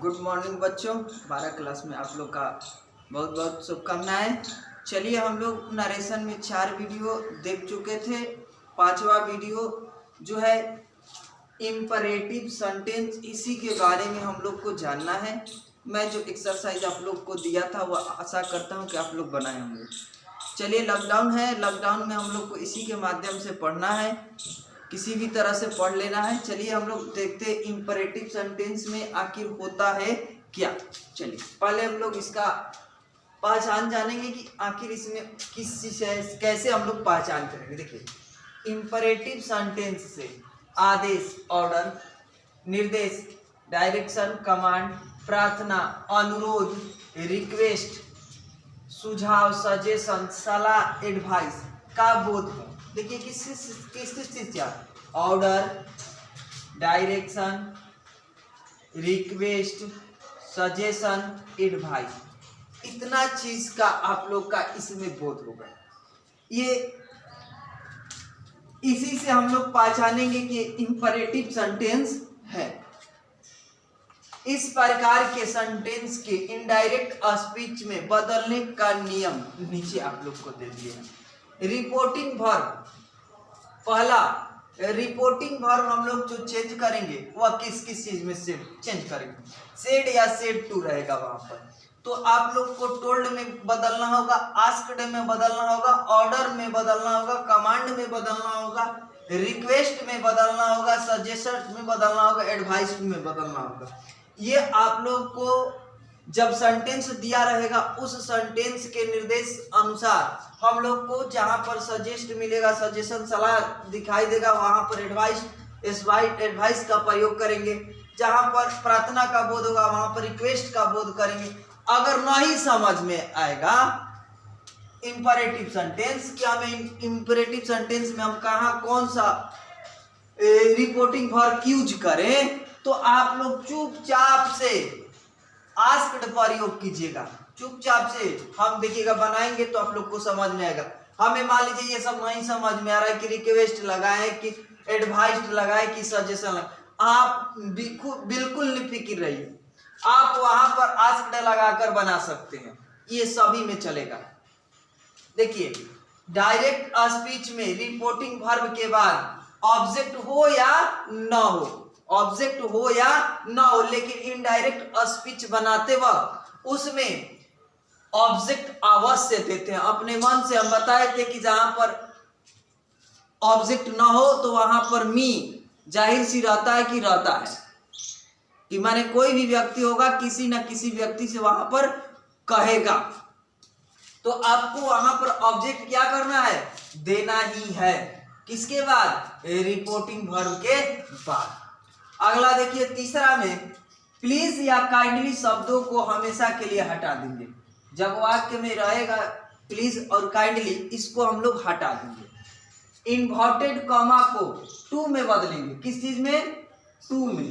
Good morning बच्चों, 12 class में आप लोग का बहुत बहुत शुभकामनाएं। चलिए, हम लोग नरेशन में 4 वीडियो देख चुके थे। 5वां वीडियो जो है इम्परेटिव सेंटेंस, इसी के बारे में हम लोग को जानना है। मैं जो एक्सरसाइज आप लोग को दिया था वो आशा करता हूँ कि आप लोग बनाए होंगे। चलिए, लॉकडाउन है, लॉकडाउन में हम लोग को इसी के माध्यम से पढ़ना है, किसी भी तरह से पढ़ लेना है। चलिए हम लोग देखते हैं इम्परेटिव सेंटेंस में आखिर होता है क्या। चलिए पहले हम लोग इसका पहचान जानेंगे कि आखिर इसमें किस चीज है, कैसे हम लोग पहचान करेंगे। देखिए, इम्परेटिव सेंटेंस से आदेश, ऑर्डर, निर्देश, डायरेक्शन, कमांड, प्रार्थना, अनुरोध, रिक्वेस्ट, सुझाव, सजेशन, सलाह, एडवाइस का बोध है। देखिए किस चीज का order, direction, request, suggestion, advice, इतना चीज का आप लोग का इसमें बोध होगा। ये इसी से हम लोग पहचानेंगे कि इंपरेटिव सेंटेंस है। इस प्रकार के सेंटेंस के इनडायरेक्ट स्पीच में बदलने का नियम नीचे आप लोग को दे दिए हैं। रिपोर्टिंग वर्ब, पहला रिपोर्टिंग वर्ब हम लोग जो चेंज करेंगे वह किस किस चीज में से चेंज करेंगे, सेड या सेड टू रहेगा वहां पर। तो आप लोग को टोल्ड में बदलना होगा, आस्क्ड में बदलना होगा, ऑर्डर में बदलना होगा, कमांड में बदलना होगा, रिक्वेस्ट में बदलना होगा, सजेशन में बदलना होगा, एडवाइस में बदलना होगा। ये आप लोग को जब सेंटेंस दिया रहेगा उस सेंटेंस के निर्देश अनुसार हम लोग को जहां पर सजेस्ट मिलेगा, सजेशन सलाह दिखाई देगा, वहां पर एडवाइस का प्रयोग करेंगे। जहां पर प्रार्थना का बोध होगा वहां पर रिक्वेस्ट का बोध करेंगे। अगर नहीं समझ में आएगा इंपरेटिव सेंटेंस कि हमें इंपरेटिव सेंटेंस में हम कहाँ कौन सा रिपोर्टिंग वर्ब यूज करें, तो आप लोग चुपचाप से आस्क्ड प्रयोग कीजिएगा। चुपचाप से हम देखिएगा बनाएंगे तो आप लोग को समझ में आएगा। हमें मान लीजिए ये सब नहीं समझ में आ रहा है कि रिक्वेस्ट लगाए कि एडवाइस लगाए कि सजेशन लगाए, आप बिल्कुल निफिक्र रहिए, आप वहां पर आस्क्ड लगाकर बना सकते हैं, ये सभी में चलेगा। देखिए, डायरेक्ट स्पीच में रिपोर्टिंग वर्ब के बाद ऑब्जेक्ट हो या न हो, ऑब्जेक्ट हो या ना हो, लेकिन इनडायरेक्ट स्पीच बनाते वक्त उसमें ऑब्जेक्ट अवश्य देते हैं। अपने मन से हम बताए थे कि जहां पर ऑब्जेक्ट ना हो तो वहां पर मी जाहिर सी रहता है कि रहता है, कि माने कोई भी व्यक्ति होगा किसी ना किसी व्यक्ति से वहां पर कहेगा, तो आपको वहां पर ऑब्जेक्ट क्या करना है, देना ही है। किसके बाद, रिपोर्टिंग वर्ब के बाद। अगला देखिए, तीसरा में प्लीज या काइंडली शब्दों को हमेशा के लिए हटा देंगे। जब वाक्य में रहेगा प्लीज और काइंडली, इसको हम लोग हटा देंगे। इन्वर्टेड कॉमा को टू में बदलेंगे। किस चीज में, टू में।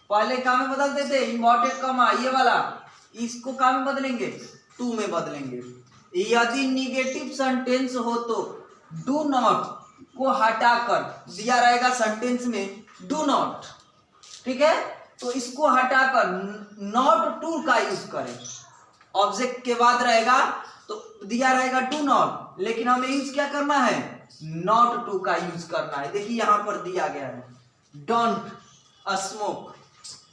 पहले का में बदलते थे इन्वर्टेड कॉमा, ये वाला, इसको का में बदलेंगे, टू में बदलेंगे। यदि निगेटिव सेंटेंस हो तो डू नॉट को हटाकर दिया रहेगा सेंटेंस में डू नॉट, ठीक है, तो इसको हटाकर नॉट टू का यूज करें। ऑब्जेक्ट के बाद रहेगा तो दिया रहेगा डू नॉट, लेकिन हमें यूज क्या करना है, नॉट टू का यूज करना है। देखिए यहां पर दिया गया है डोंट स्मोक,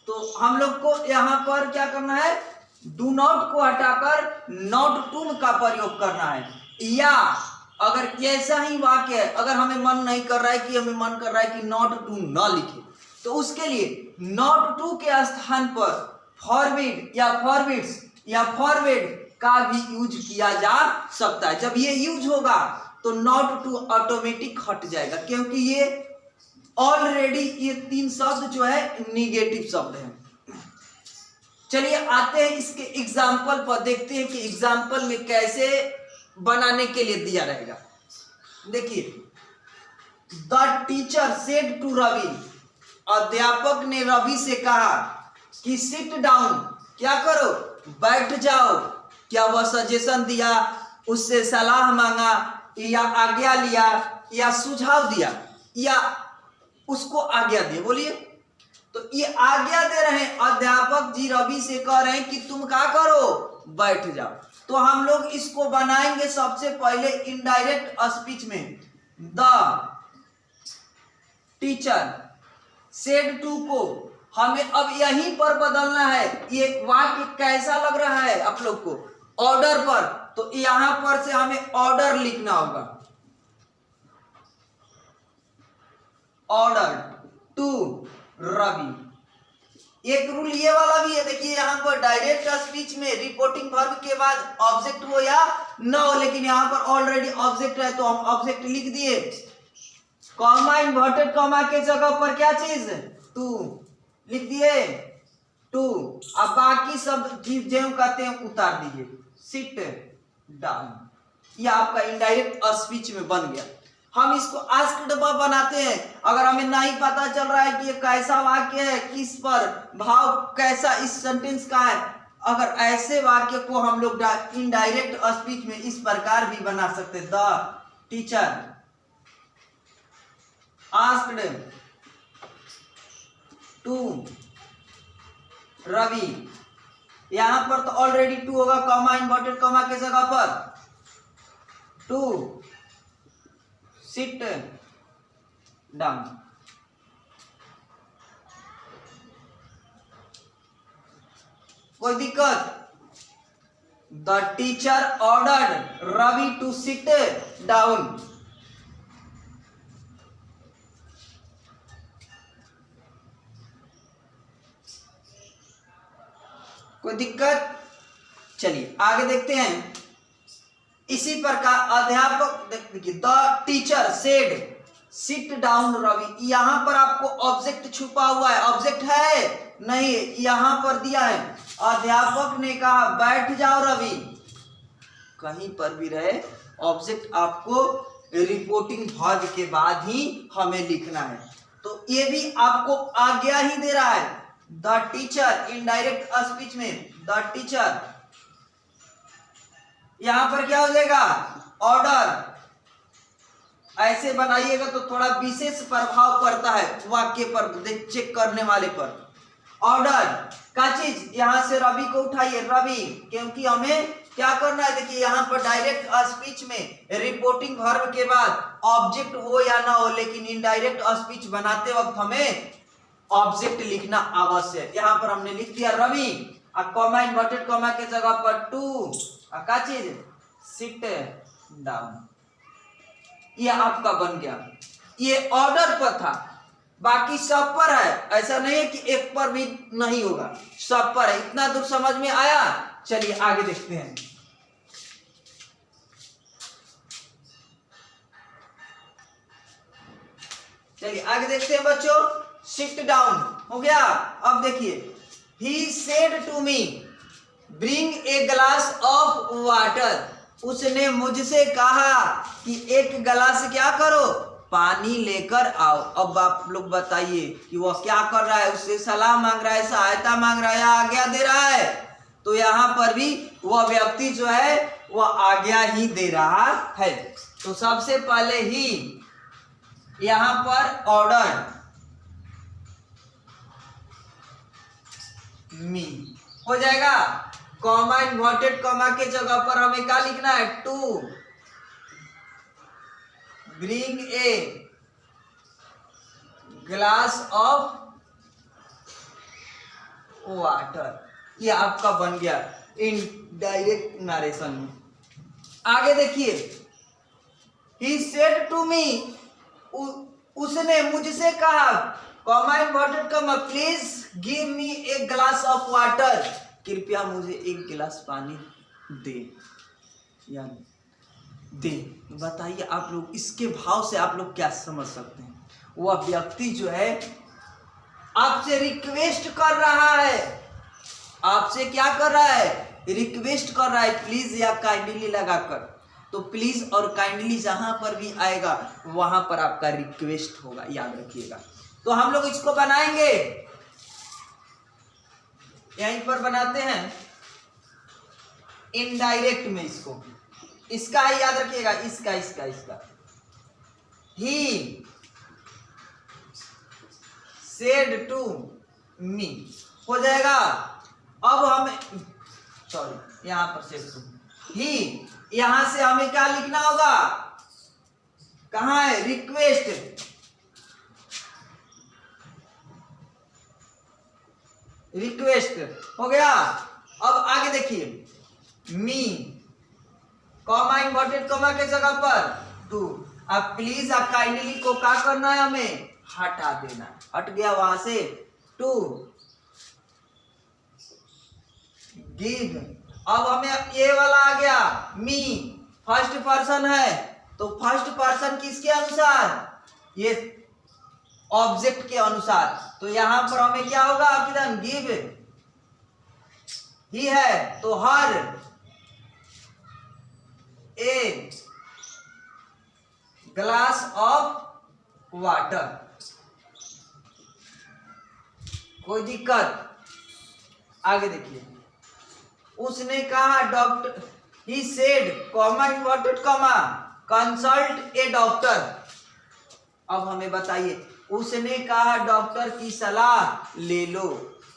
तो हम लोग को यहां पर क्या करना है, डू नॉट को हटाकर नॉट टू का प्रयोग करना है। या अगर ऐसा ही वाक्य है, अगर हमें मन नहीं कर रहा है कि हमें मन कर रहा है कि नॉट टू ना लिखे, तो उसके लिए नॉट टू के स्थान पर फॉरवर्ड या फॉरवर्ड्स या फॉरवर्ड का भी यूज किया जा सकता है। जब ये यूज होगा तो नॉट टू ऑटोमेटिक हट जाएगा, क्योंकि ये ऑलरेडी ये 3 शब्द जो है निगेटिव शब्द हैं। चलिए आते हैं इसके एग्जाम्पल पर, देखते हैं कि एग्जाम्पल में कैसे बनाने के लिए दिया रहेगा। देखिए, the teacher said to Ravi, अध्यापक ने रवि से कहा कि सिट डाउन, क्या करो, बैठ जाओ। क्या वह सजेशन दिया, उससे सलाह मांगा, या आज्ञा लिया, या सुझाव दिया, या उसको आज्ञा दिया, बोलिए। तो तो ये आज्ञा दे रहे हैं, अध्यापक जी रवि से कह रहे हैं कि तुम क्या करो, बैठ जाओ। तो हम लोग इसको बनाएंगे सबसे पहले इनडायरेक्ट स्पीच में। द टीचर सेड टू को हमें अब यहीं पर बदलना है। ये वाक्य कैसा लग रहा है आप लोग को, ऑर्डर पर, तो यहां पर से हमें ऑर्डर लिखना होगा। Order to Ravi. एक रूल ये वाला भी है, देखिए यहां पर डायरेक्ट स्पीच में रिपोर्टिंग वर्ब के बाद ऑब्जेक्ट हो या न हो, लेकिन यहां पर ऑलरेडी ऑब्जेक्ट है तो हम ऑब्जेक्ट लिख दिए। कॉमा इन्वर्टेड कॉमा के जगह पर क्या चीज, टू लिख दिए, टू। अब बाकी सब जो कहते हैं उतार दीजिए, सिट डाउन। यह आपका इनडायरेक्ट स्पीच में बन गया। हम इसको आस्क्ड वर्ब बनाते हैं। अगर हमें नहीं पता चल रहा है कि ये कैसा वाक्य है, किस पर भाव कैसा इस सेंटेंस का है, अगर ऐसे वाक्य को हम लोग इनडायरेक्ट स्पीच में इस प्रकार भी बना सकते। The teacher asked to Ravi. यहां पर तो ऑलरेडी टू होगा, कॉमा इन्वर्टेड कॉमा के जगह पर, टू सिट डाउन। कोई दिक्कत? The teacher ordered Ravi to sit down. कोई दिक्कत? चलिए आगे देखते हैं। इसी प्रकार अध्यापक, देखिए the teacher said sit down Ravi. यहां पर आपको ऑब्जेक्ट छुपा हुआ है, ऑब्जेक्ट है नहीं, यहां पर दिया है अध्यापक ने कहा बैठ जाओ रवि। कहीं पर भी रहे ऑब्जेक्ट आपको रिपोर्टिंग वर्ब के बाद ही हमें लिखना है। तो ये भी आपको आज्ञा ही दे रहा है। द टीचर इनडायरेक्ट स्पीच में द टीचर, यहां पर क्या हो जाएगा, ऑर्डर। ऐसे बनाइएगा तो थोड़ा विशेष प्रभाव पड़ता है वाक्य पर, चेक करने वाले पर। ऑर्डर का चीज, यहां से रवि को उठाइए, रवि, क्योंकि हमें क्या करना है, देखिए यहां पर डायरेक्ट स्पीच में रिपोर्टिंग वर्ब के बाद ऑब्जेक्ट हो या ना हो, लेकिन इनडायरेक्ट स्पीच बनाते वक्त हमें ऑब्जेक्ट लिखना आवश्यक है। यहां पर हमने लिख दिया रवि, कॉमा इन्वर्टेड कॉमा के जगह पर टू, का चीज सिट डाउन। ये आपका बन गया। ये ऑर्डर पर था, बाकी सब पर है। ऐसा नहीं है कि एक पर भी नहीं होगा, सब पर है। इतना दूर समझ में आया? चलिए आगे देखते हैं। चलिए आगे देखते हैं बच्चों। सिट डाउन हो गया। अब देखिए, he said to me bring a glass of water. उसने मुझसे कहा कि एक गिलास क्या करो, पानी लेकर आओ। अब आप लोग बताइए कि वह क्या कर रहा है, उससे सलाह मांग रहा है, सहायता मांग रहा है या आज्ञा दे रहा है? तो यहाँ पर भी वह व्यक्ति जो है वह आज्ञा ही दे रहा है। तो सबसे पहले ही यहाँ पर ऑर्डर मी हो जाएगा। कॉमा इन्वर्टेड कॉमा के जगह पर हमें क्या लिखना है, to bring a glass of water. ये आपका बन गया इनडायरेक्ट नरेशन में। आगे देखिए, ही सेड टू मी, उसने मुझसे कहा, comma inverted comma, please give me A glass of water. कृपया मुझे एक गिलास पानी दे या दे। बताइए आप लोग इसके भाव से आप लोग क्या समझ सकते हैं? वह व्यक्ति जो है आपसे रिक्वेस्ट कर रहा है, आपसे क्या कर रहा है, रिक्वेस्ट कर रहा है, प्लीज या काइंडली लगाकर। तो प्लीज और काइंडली जहां पर भी आएगा वहां पर आपका रिक्वेस्ट होगा, याद रखिएगा। तो हम लोग इसको बनाएंगे, यहीं पर बनाते हैं इनडायरेक्ट में। इसका ही याद रखिएगा, इसका ही सेड टू मी हो जाएगा। अब हमें सॉरी यहाँ पर सेव टू ही, यहां से हमें क्या लिखना होगा, कहाँ है रिक्वेस्ट, रिक्वेस्ट हो गया। अब आगे देखिए मी कॉमा इन्वर्टेड कॉमा के जगह पर टू। अब प्लीज आप काइंडली को क्या करना है, हमें हटा देना, हट गया वहां से टू गिव। अब हमें ये वाला आ गया मी, फर्स्ट पर्सन है तो फर्स्ट पर्सन किसके अनुसार, ये ऑब्जेक्ट के अनुसार, तो यहां पर हमें क्या होगा आपकी गिव, ही है तो हर ए ग्लास ऑफ वाटर। कोई दिक्कत, आगे देखिए उसने कहा doctor, he said comma inverted comma consult A doctor. अब हमें बताइए उसने कहा डॉक्टर की सलाह ले लो,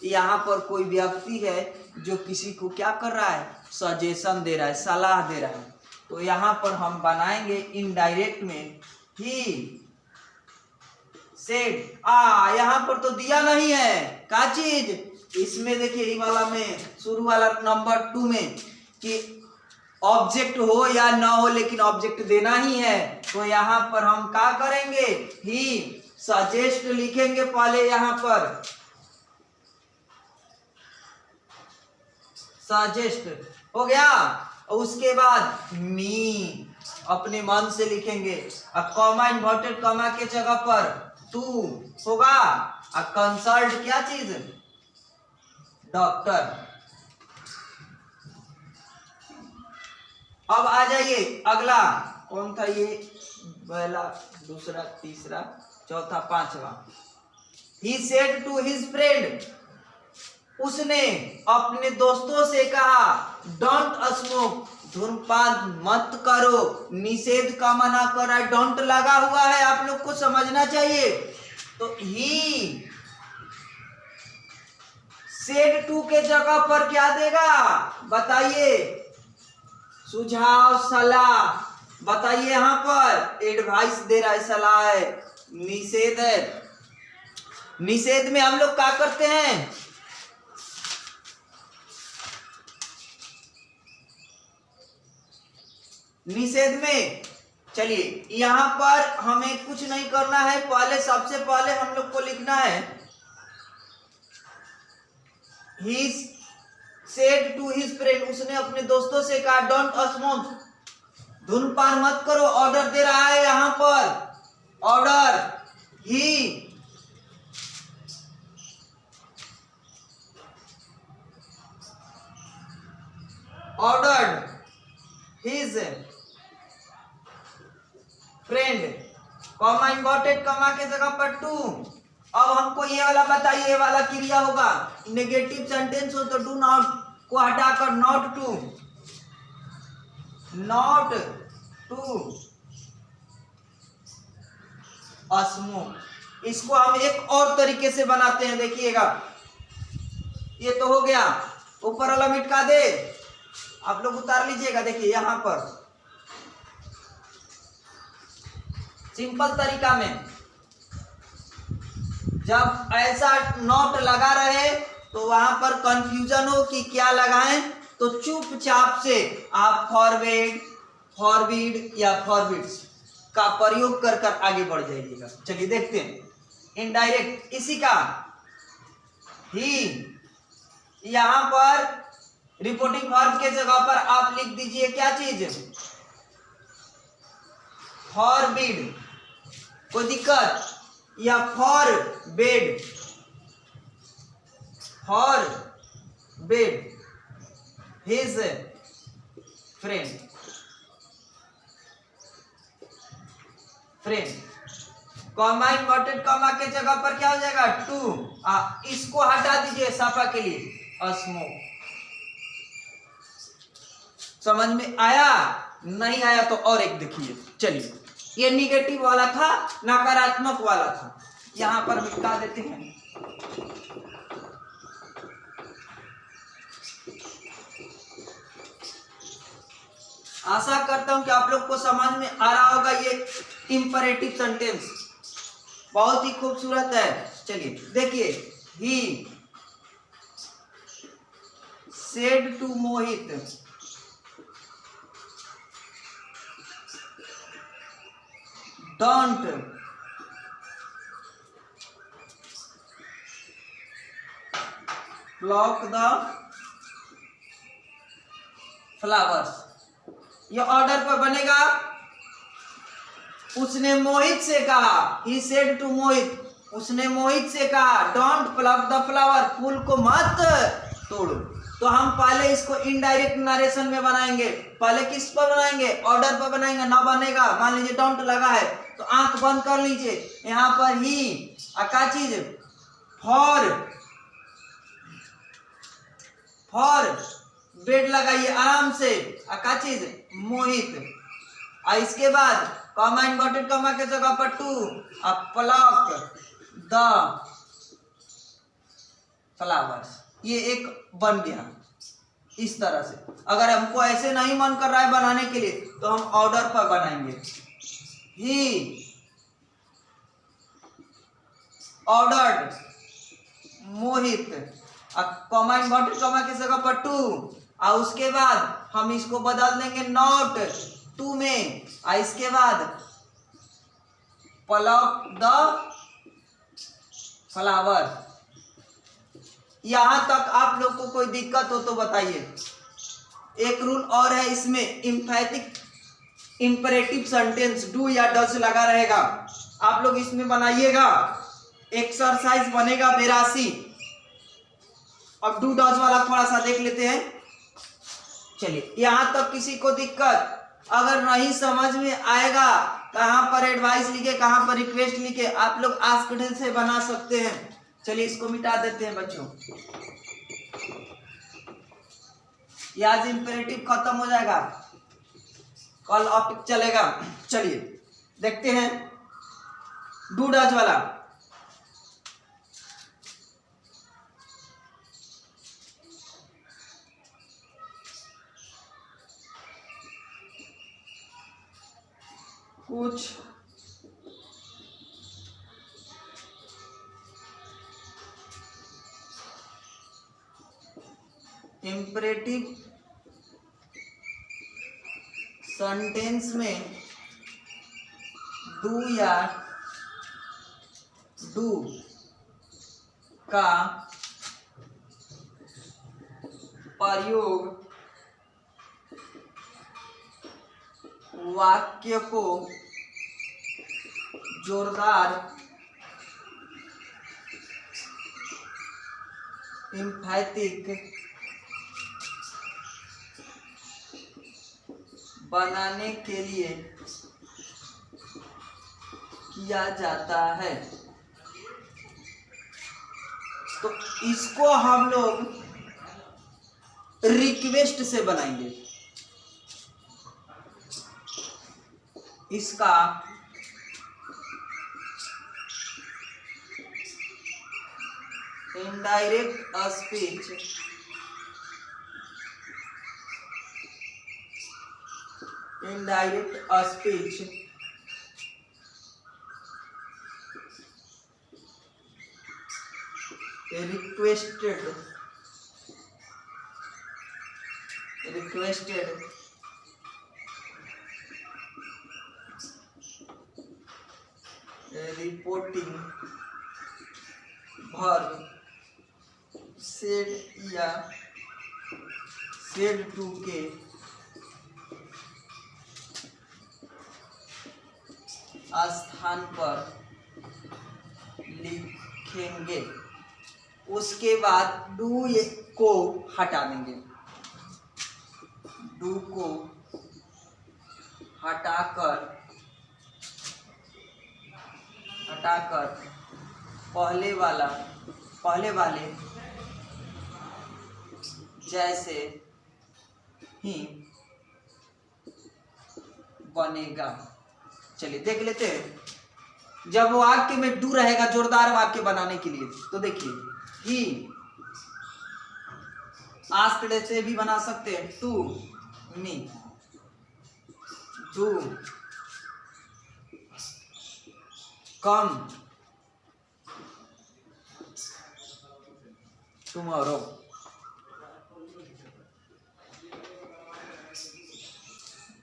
यहाँ पर कोई व्यक्ति है जो किसी को क्या कर रहा है, सजेशन दे रहा है, सलाह दे रहा है, तो यहाँ पर हम बनाएंगे इनडायरेक्ट में ही सेड। यहाँ पर तो दिया नहीं है क्या चीज, इसमें देखिए ये वाला में शुरू वाला नंबर 2 में कि ऑब्जेक्ट हो या ना हो लेकिन ऑब्जेक्ट देना ही है, तो यहाँ पर हम क्या करेंगे, ही सजेस्ट लिखेंगे पहले, यहाँ पर सजेस्ट हो गया। उसके बाद मी अपने मन से लिखेंगे, अब कॉमा इन्वर्टेड कॉमा के जगह पर टू होगा, अब कंसल्ट क्या चीज, डॉक्टर। अब आ जाइए अगला कौन था, ये पहला दूसरा तीसरा चौथा पांचवा। He said to his friend, उसने अपने दोस्तों से कहा डोंट स्मोक, धूम्रपान मत करो, निषेध का मना कर रहा है, डोंट लगा हुआ है, आप लोग को समझना चाहिए। तो ही सेड टू के जगह पर क्या देगा बताइए, सुझाव सलाह बताइए, यहां पर एडवाइस दे रहा है, सलाह है, निषेध है। निषेध में हम लोग क्या करते हैं, निषेध में चलिए यहां पर हमें कुछ नहीं करना है, पहले सबसे पहले हम लोग को लिखना है he said to his friend, उसने अपने दोस्तों से कहा डोंट स्मोक, धूम्रपान मत करो, ऑर्डर दे रहा है यहां पर, order he ordered his friend, comma inverted comma के जगह पर टू। अब हमको ये वाला बताइए, ये वाला क्रिया होगा, नेगेटिव सेंटेंस हो तो डू नॉट को हटाकर not to, not to smoke. इसको हम एक और तरीके से बनाते हैं, देखिएगा ये तो हो गया, ऊपर वाला मिटा दे, आप लोग उतार लीजिएगा। देखिए यहां पर सिंपल तरीका में जब ऐसा नोट लगा रहे तो वहां पर कंफ्यूजन हो कि क्या लगाएं, तो चुपचाप से आप फॉरवर्ड, फॉरवर्ड या फॉरवर्ड्स का प्रयोग कर कर आगे बढ़ जाइएगा। चलिए देखते हैं इनडायरेक्ट इसी का ही, यहां पर रिपोर्टिंग वर्ब के जगह पर आप लिख दीजिए क्या चीज, फॉरबिड, कोई दिक्कत, या for bed, for bed his friend, friend comma inverted comma के जगह पर क्या हो जाएगा टू, इसको हटा दीजिए साफा के लिए, स्मोक। समझ में आया, नहीं आया तो और एक देखिए। चलिए ये निगेटिव वाला था, नकारात्मक वाला था, यहाँ पर मिटा देते हैं। आशा करता हूं कि आप लोग को समझ में आ रहा होगा। ये इंपरेटिव सेंटेंस बहुत ही खूबसूरत है। चलिए देखिए, he said to Mohit, don't pluck the flowers. ये ऑर्डर पर बनेगा। उसने मोहित से कहा, ही सेड टू मोहित, उसने मोहित से कहा डोंट प्लक द फ्लावर, फूल को मत तोड़ो। तो हम पहले इसको इनडायरेक्ट नरेशन में बनाएंगे। पहले किस पर बनाएंगे? ऑर्डर पर बनाएंगे। ना बनेगा, मान लीजिए डोंट लगा है तो आंख बंद कर लीजिए। यहाँ पर ही का चीज फॉर बेड लगाइए आराम से। का चीज मोहित। और इसके बाद कॉमा इन्वर्टेड कॉमा के जगह पर टू, प्लक द फ्लावर्स। ये एक बन गया इस तरह से। अगर हमको ऐसे नहीं मन कर रहा है बनाने के लिए तो हम ऑर्डर पर बनाएंगे। He ordered Mohit, comma inverted comma की जगह पर टू, और उसके बाद हम इसको बदल देंगे नॉट टू में, और इसके बाद प्लक द फ्लावर। यहां तक आप लोग को कोई दिक्कत हो तो बताइए। एक रूल और है इसमें, इंफैटिक इंपरेटिव सेंटेंस डू या डज लगा रहेगा। आप लोग इसमें बनाइएगा। एक्सरसाइज बनेगा 82। अब डू डज वाला थोड़ा सा देख लेते हैं। चलिए, यहां तक किसी को दिक्कत? अगर नहीं समझ में आएगा, कहां पर एडवाइस लिखे, कहां पर रिक्वेस्ट लिखे, आप लोग आस्क्ड से बना सकते हैं। चलिए इसको मिटा देते हैं बच्चों। ये आज इंपेरेटिव खत्म हो जाएगा, कल ऑप्टिक चलेगा। चलिए देखते हैं डू डज वाला। कुछ इंपरेटिव सेंटेंस में डू या डू का प्रयोग वाक्य को जोरदार, एम्फैटिक बनाने के लिए किया जाता है। तो इसको हम लोग रिक्वेस्ट से बनाएंगे। इसका indirect speech requested reporting verb said या सेड टू के स्थान पर लिखेंगे। उसके बाद डू को हटा देंगे। डू को हटाकर पहले वाले जैसे ही बनेगा। चलिए देख लेते हैं। जब वो वाक्य में डू रहेगा जोरदार वाक्य बनाने के लिए, तो देखिए ही आस्क्ड से भी बना सकते हैं, to me do come tomorrow.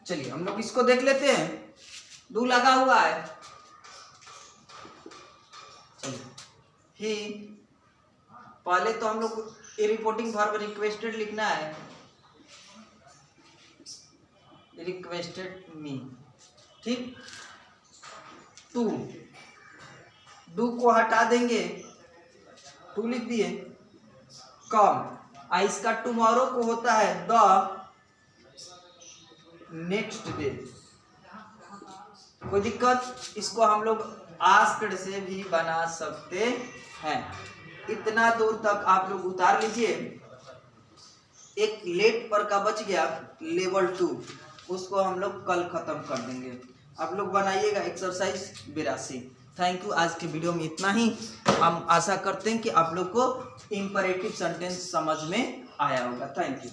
चलिए हम लोग इसको देख लेते हैं। डू लगा हुआ है, चलिए ही, पहले तो हम लोग रिपोर्टिंग वर्ब रिक्वेस्टेड लिखना है, रिक्वेस्टेड मी, ठीक। टू, डू को हटा देंगे, टू लिख दिए। कम, इसका टुमारो को होता है द नेक्स्ट डे, कोई दिक्कत? इसको हम लोग आस्क्ड से भी बना सकते हैं। इतना दूर तक आप लोग उतार लीजिए। एक लेट पर का बच गया लेवल 2, उसको हम लोग कल खत्म कर देंगे। आप लोग बनाइएगा एक्सरसाइज 82। Thank you. आज के वीडियो में इतना ही। हम आशा करते हैं कि आप लोग को इंपरेटिव सेंटेंस समझ में आया होगा। Thank you.